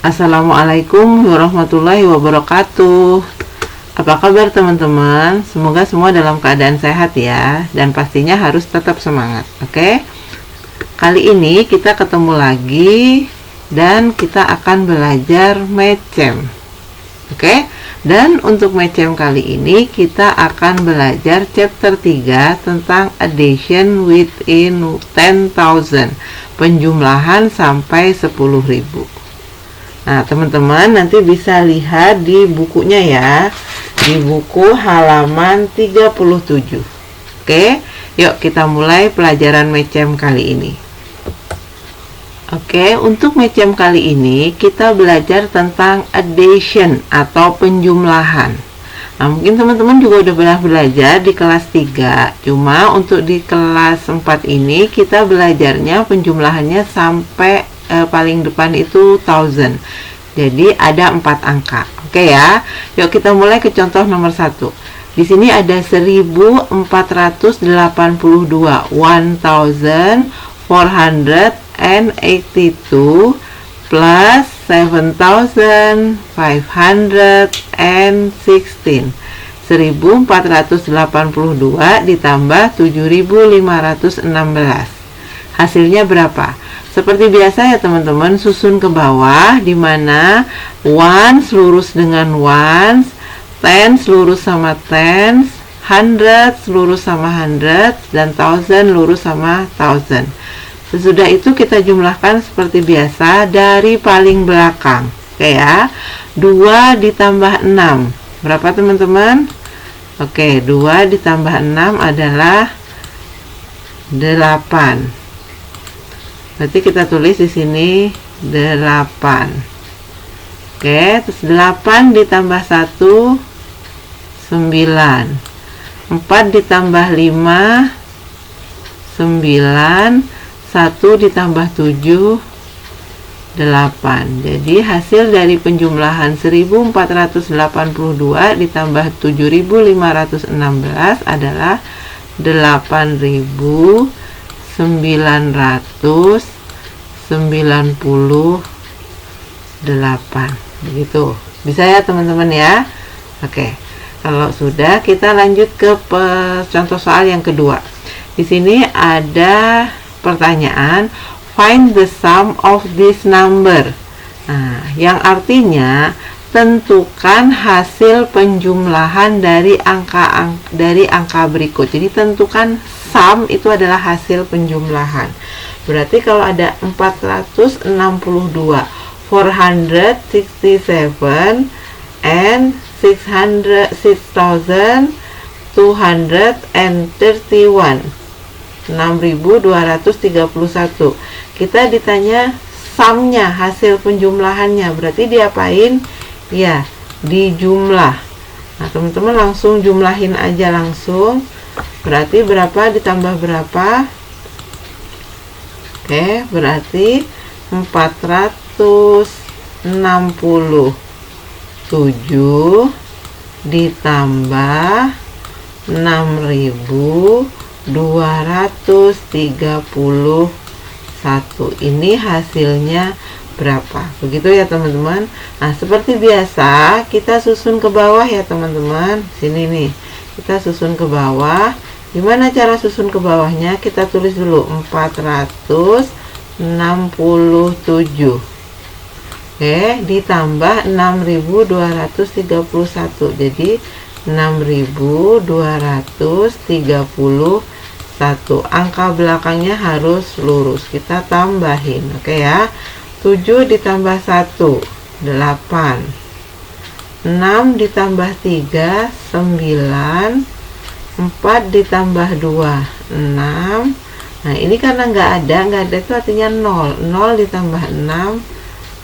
Assalamualaikum warahmatullahi wabarakatuh. Apa kabar teman-teman? Semoga semua dalam keadaan sehat ya, dan pastinya harus tetap semangat. Oke? Kali ini kita ketemu lagi dan kita akan belajar Medchem. Oke? Dan untuk Medchem kali ini kita akan belajar chapter 3 tentang addition within 10,000, penjumlahan sampai 10.000. Nah, teman-teman nanti bisa lihat di bukunya ya, di buku halaman 37. Oke, yuk kita mulai pelajaran Medchem kali ini. Oke, untuk Medchem kali ini kita belajar tentang addition atau penjumlahan. Nah, mungkin teman-teman juga udah pernah belajar di kelas 3. Cuma untuk di kelas 4 ini kita belajarnya penjumlahannya sampai paling depan itu 1000. Jadi ada 4 angka. Oke ya. Yuk kita mulai ke contoh nomor 1. Di sini ada 1482, 1482 plus 7516. 1482 ditambah 7516. Hasilnya berapa? Seperti biasa ya teman-teman, susun ke bawah, di mana ones lurus dengan ones, tens lurus sama tens, hundreds lurus sama hundreds, dan thousand lurus sama thousand. Sesudah itu kita jumlahkan seperti biasa dari paling belakang. Oke ya, 2 ditambah 6. Berapa teman-teman? Oke, 2 ditambah 6 adalah 8. Berarti kita tulis di sini 8. Oke, terus 8 ditambah 1 9. 4 ditambah 5 9. 1 ditambah 7 8. Jadi hasil dari penjumlahan 1482 ditambah 7516 adalah 8.998. Begitu. Bisa ya teman-teman ya? Oke. Kalau sudah, kita lanjut ke contoh soal yang kedua. Di sini ada pertanyaan, find the sum of this number. Nah, yang artinya tentukan hasil penjumlahan dari angka berikut. Jadi tentukan sum itu adalah hasil penjumlahan. Berarti kalau ada 462, 467 and 6,231, 6.231. Kita ditanya sumnya, hasil penjumlahannya. Berarti diapain? Ya, dijumlah. Nah, teman-teman langsung jumlahin aja langsung. Berarti berapa ditambah berapa? Oke, berarti 467 ditambah 6.231. Ini hasilnya berapa? Begitu ya teman-teman. Nah, seperti biasa kita susun ke bawah ya teman-teman. Sini nih, kita susun ke bawah. Gimana cara susun ke bawahnya? Kita tulis dulu 467. Oke, ditambah 6.231. Jadi 6.231. Angka belakangnya harus lurus. Kita tambahin. Oke ya. 7 ditambah 1 8. 6 ditambah 3 9. 4 ditambah 2 6. Nah, ini karena nggak ada itu artinya 0. 0 ditambah 6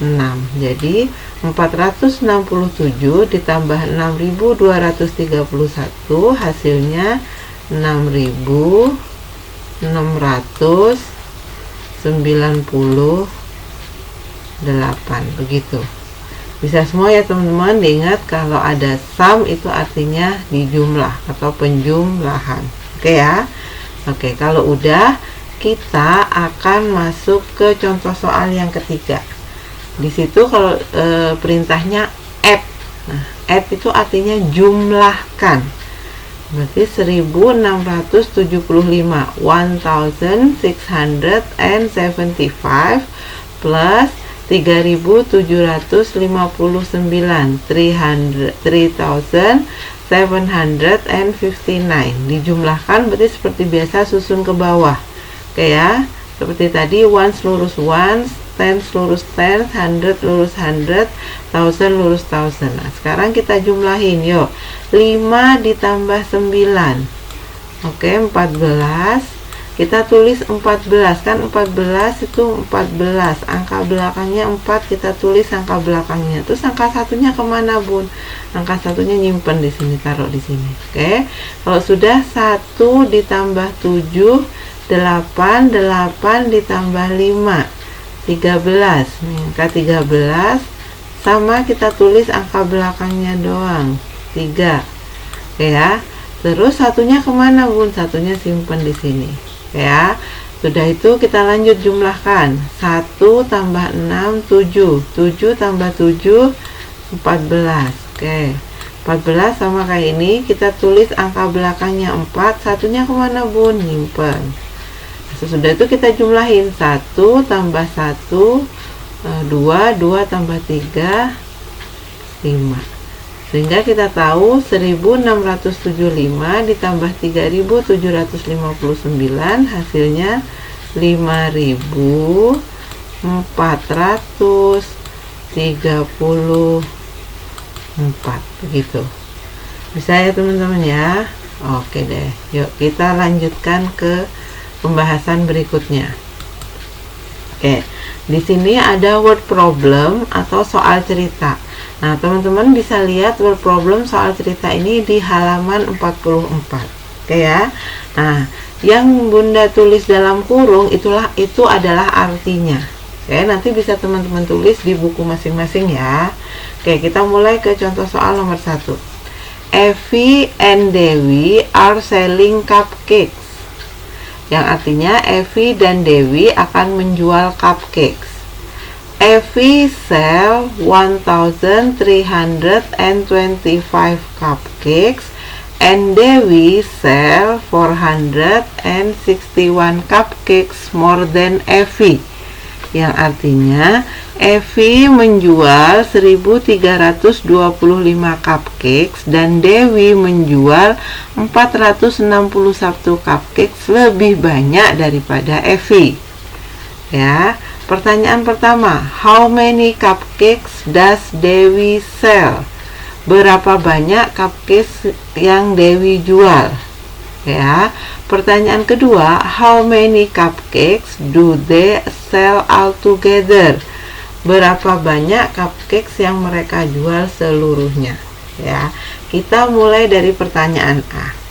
6. Jadi 467 ditambah 6.231 hasilnya 6.698. Begitu. Bisa semua ya teman-teman. Diingat kalau ada sum itu artinya dijumlah atau penjumlahan. Oke ya. Oke, kalau udah kita akan masuk ke contoh soal yang ketiga. Di situ kalau perintahnya add. Nah, add itu artinya jumlahkan. Berarti 1675, 1675 plus 3759, 3759 dijumlahkan, berarti seperti biasa susun ke bawah. Oke ya, seperti tadi, ones lurus ones, tens lurus tens, 100 lurus 100, 1000 lurus 1000. Nah, sekarang kita jumlahin, yuk. 5 ditambah 9, oke, 14. Kita tulis 14, kan 14 itu 14, angka belakangnya 4, kita tulis angka belakangnya. Terus angka satunya kemana, Bun? Angka satunya nyimpen di sini, taruh di sini. Oke, kalau sudah 1 ditambah 7, 8, 8 ditambah 5, 13. Angka 13 sama, kita tulis angka belakangnya doang, 3. Oke ya. Terus satunya kemana, Bun? Satunya simpen di sini. Ya, sudah itu kita lanjut jumlahkan. 1 tambah 6, 7. 7 tambah 7, 14. Oke, 14 sama kayak ini, kita tulis angka belakangnya 4, satunya kemana, Bun? Nyimpen. Sesudah itu kita jumlahin. 1 tambah 1, 2, 2 tambah 3, 5. Sehingga kita tahu 1675 ditambah 3759 hasilnya 5434. Begitu. Bisa ya teman-teman ya? Oke deh. Yuk kita lanjutkan ke pembahasan berikutnya. Oke. Di sini ada word problem atau soal cerita. Nah, teman-teman bisa lihat word problem soal cerita ini di halaman 44. Oke ya. Nah, yang Bunda tulis dalam kurung itu adalah artinya. Oke, nanti bisa teman-teman tulis di buku masing-masing ya. Oke, kita mulai ke contoh soal nomor 1. Evie and Dewi are selling cupcakes. Yang artinya Evie dan Dewi akan menjual cupcakes. Evie sell 1325 cupcakes and Dewi sell 461 cupcakes more than Evie. Yang artinya Evie menjual 1325 cupcakes dan Dewi menjual 461 cupcakes lebih banyak daripada Evie. Ya. Pertanyaan pertama, how many cupcakes does Dewi sell? Berapa banyak cupcakes yang Dewi jual? Ya. Pertanyaan kedua, how many cupcakes do they sell altogether? Berapa banyak cupcakes yang mereka jual seluruhnya? Ya. Kita mulai dari pertanyaan A.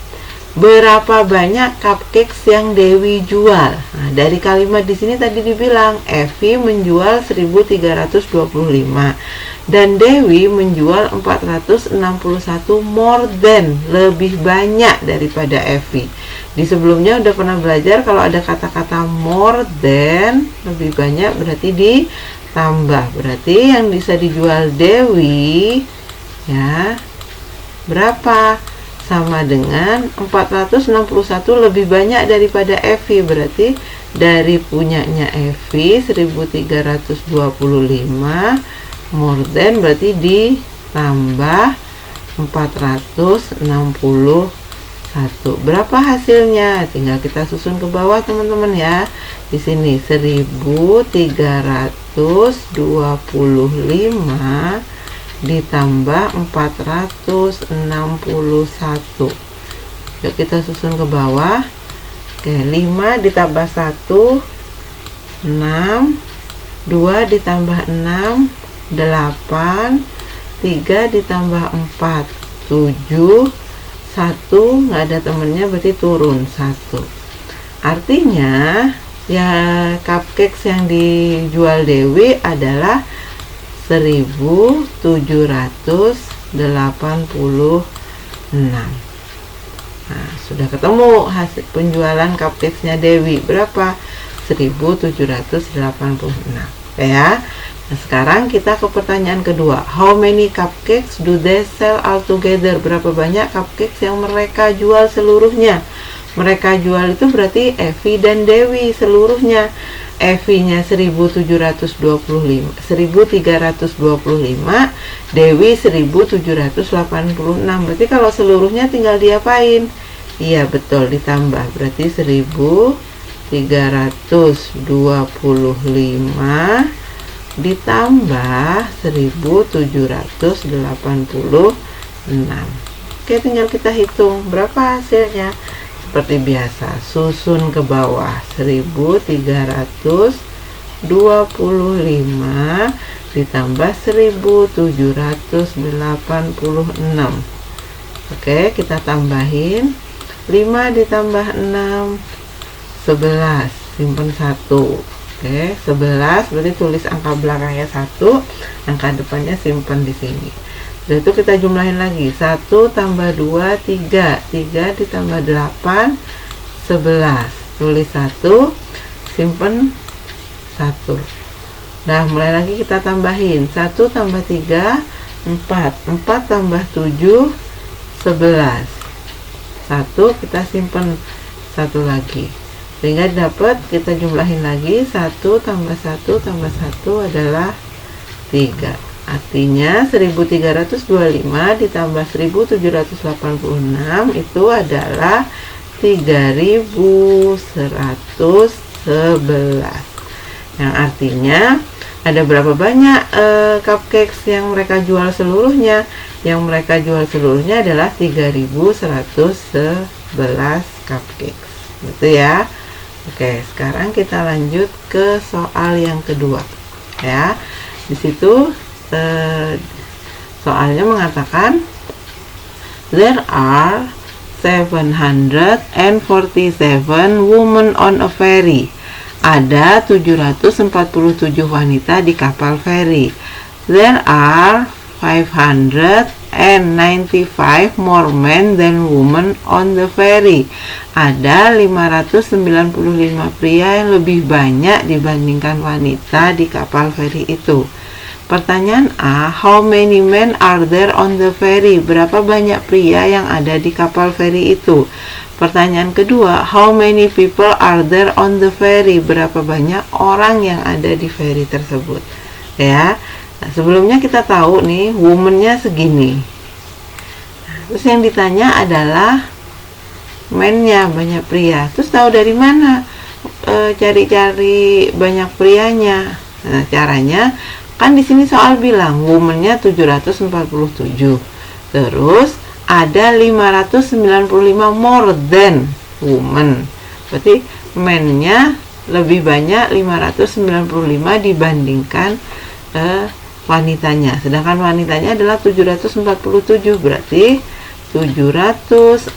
Berapa banyak cupcakes yang Dewi jual? Nah, dari kalimat di sini tadi dibilang Evie menjual 1325 dan Dewi menjual 461 more than, lebih banyak daripada Evie. Di sebelumnya udah pernah belajar kalau ada kata-kata more than, lebih banyak, berarti ditambah. Berarti yang bisa dijual Dewi ya berapa? Sama dengan 461 lebih banyak daripada Evie. Berarti dari punyanya Evie 1325 more than, berarti ditambah 461. Berapa hasilnya? Tinggal kita susun ke bawah teman-teman ya. Di sini 1325 ditambah 461. Yuk kita susun ke bawah. Oke, 5 ditambah 1, 6, 2 ditambah 6, 8, 3 ditambah 4, 7, 1, nggak ada temennya, berarti turun 1. Artinya ya cupcakes yang dijual Dewi adalah 1786. Nah, sudah ketemu hasil penjualan cupcakesnya Dewi berapa? 1786 ya. Nah, sekarang kita ke pertanyaan kedua. How many cupcakes do they sell altogether? Berapa banyak cupcakes yang mereka jual seluruhnya? Mereka jual itu berarti Evi dan Dewi seluruhnya. Evi-nya 1325, Dewi 1786. Berarti kalau seluruhnya tinggal diapain? Iya betul, ditambah. Berarti 1325 ditambah 1786. Oke, tinggal kita hitung berapa hasilnya. Seperti biasa, susun ke bawah. 1325 ditambah 1786. Oke, kita tambahin. 5 ditambah 6 11, simpen 1. Oke, 11 berarti tulis angka belakangnya 1, angka depannya simpen di sini. Setelah itu kita jumlahin lagi. 1 tambah 2 3, 3 ditambah 8 11. Tulis 1, simpen 1. Nah, mulai lagi kita tambahin. 1 tambah 3 4, 4 tambah 7 11. 1 kita simpen 1 lagi. Sehingga dapat, kita jumlahin lagi. 1 tambah 1 tambah 1 adalah 3. Artinya 1325 ditambah 1786 itu adalah 3111. Yang artinya ada berapa banyak cupcakes yang mereka jual seluruhnya? Yang mereka jual seluruhnya adalah 3111 cupcakes. Gitu ya. Oke, sekarang kita lanjut ke soal yang kedua. Ya. Di situ soalnya mengatakan there are 747 women on a ferry. Ada 747 wanita di kapal feri. There are 595 more men than women on the ferry. Ada 595 pria yang lebih banyak dibandingkan wanita di kapal feri itu. Pertanyaan A, how many men are there on the ferry? Berapa banyak pria yang ada di kapal feri itu? Pertanyaan kedua, how many people are there on the ferry? Berapa banyak orang yang ada di ferry tersebut? Ya. Nah, sebelumnya kita tahu nih, woman-nya segini. Terus yang ditanya adalah men-nya, banyak pria. Terus tahu dari mana cari-cari banyak prianya? Nah, caranya kan di sini soal bilang woman-nya 747. Terus ada 595 more than woman. Berarti men-nya lebih banyak 595 dibandingkan wanitanya. Sedangkan wanitanya adalah 747. Berarti 747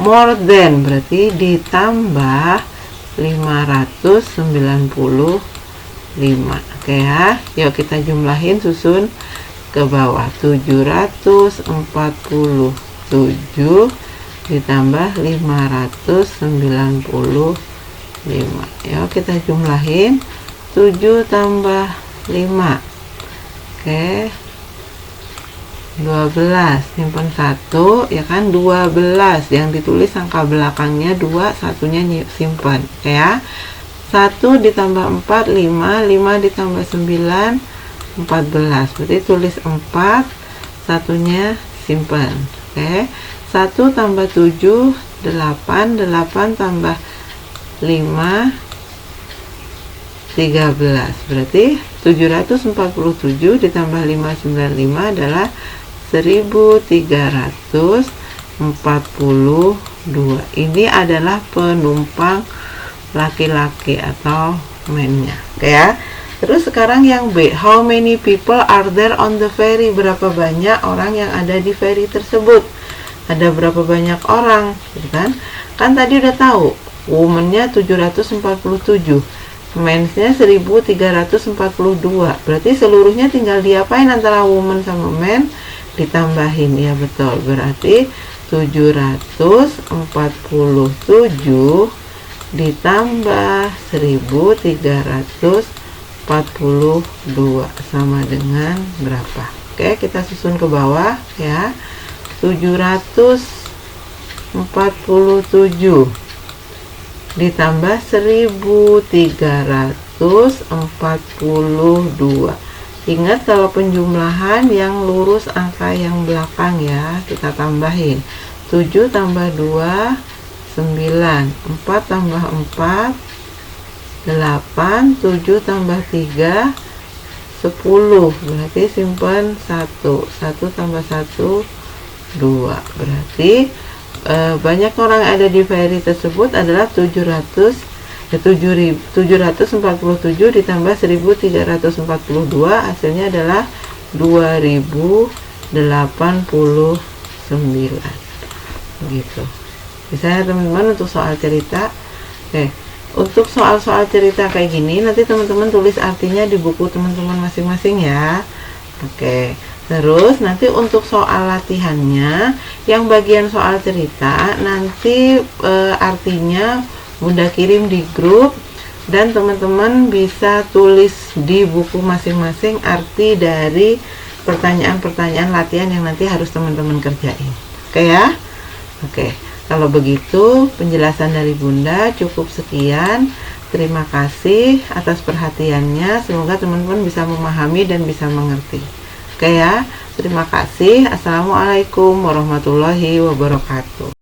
more than berarti ditambah 595. Oke ya. Yuk kita jumlahin, susun ke bawah. 747 ditambah 595. Yuk kita jumlahin. 7 tambah 5. Oke. 12, simpan 1 ya kan, 12 yang ditulis angka belakangnya 2, satunya simpan ya. 1 ditambah 4 5, 5 ditambah 9 14. Berarti tulis 4, satunya simpan. Oke. 1 tambah 7 8, 8 tambah 5 13. Berarti 747 ditambah 595 adalah 1342. Ini adalah penumpang laki-laki atau men-nya. Oke ya. Terus sekarang yang B, how many people are there on the ferry? Berapa banyak orang yang ada di ferry tersebut? Ada berapa banyak orang? Kan? Kan tadi udah tahu, woman-nya 747. Mens-nya 1342. Berarti seluruhnya tinggal diapain antara woman sama men? Ditambahin. Ya betul. Berarti 747 ditambah 1342. sama dengan berapa? Oke, kita susun ke bawah ya. 747 ditambah 1342. Ingat, kalau penjumlahan yang lurus angka yang belakang ya, kita tambahin. 7 tambah 2 9, 4 tambah 4 8, 7 tambah 3 10, berarti simpan 1 tambah 1 2, berarti banyak orang ada di Fairy tersebut adalah 747 ditambah 1342, hasilnya adalah 2089 gitu. Misalnya teman-teman untuk soal cerita. Oke, untuk soal-soal cerita kayak gini nanti teman-teman tulis artinya di buku teman-teman masing-masing ya. Oke, terus nanti untuk soal latihannya yang bagian soal cerita nanti artinya Bunda kirim di grup, dan teman-teman bisa tulis di buku masing-masing arti dari pertanyaan-pertanyaan latihan yang nanti harus teman-teman kerjain. Oke ya. Oke, kalau begitu penjelasan dari Bunda cukup sekian. Terima kasih atas perhatiannya. Semoga teman-teman bisa memahami dan bisa mengerti. Oke ya, terima kasih. Assalamualaikum warahmatullahi wabarakatuh.